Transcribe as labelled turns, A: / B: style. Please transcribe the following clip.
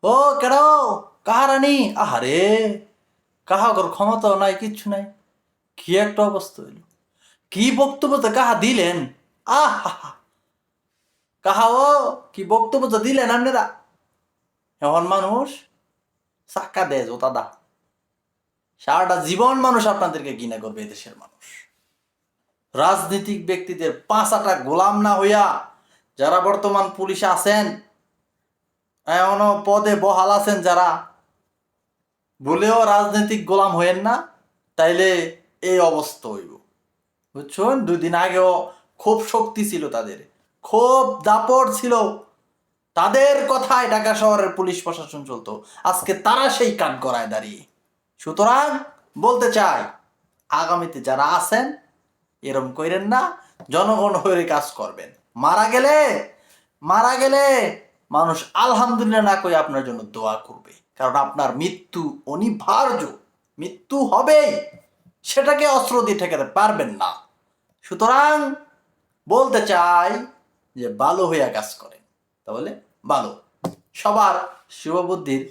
A: ও কেন কাহারানি আহারে কাহাগর ক্ষমতাও নাই, কিচ্ছু নাই। কি একটা অবস্থা হইল, কি বক্তব্য তো কাহা দিলেন। আহা কাহা ও কি বক্তব্য তো দিলেন আপনারা। এখন মানুষ চাক্কা দেয় জোতা দা, সারাটা জীবন মানুষ আপনাদেরকে ঘৃণা করবে। এদেশের মানুষ রাজনীতিক ব্যক্তিদের পাঁচাটা গোলাম না হইয়া যারা বর্তমান পুলিশে আছেন, এমনও পদে বহাল আছেন যারা, বলেও রাজনৈতিক গোলাম হইেন না, তাইলে এই অবস্থা হইব। বুঝছেন, 2 দিন আগেও খুব শক্তি ছিল তাদের, খুব দাপট ছিল তাদের কথায় ঢাকা শহরের পুলিশ প্রশাসন চলতো। আজকে তারা সেই কান করায় দাঁড়িয়ে। সুতরাং বলতে চাই, আগামীতে যারা আছেন এরম কইরেন না, জনগণ হয়ে কাজ করবেন। মারা গেলে মানুষ আলহামদুলিল্লাহ না কই আপনার জন্য দোয়া করবে, কারণ আপনার মৃত্যু অনিবার্য, মৃত্যু হবেই, সেটাকে অস্ত্র দিয়ে ঠেকাতে পারবেন না। সুতরাং বলতে চাই যে ভালো হইয়া কাজ করেন, তাহলে ভালো। সবার শুভবুদ্ধির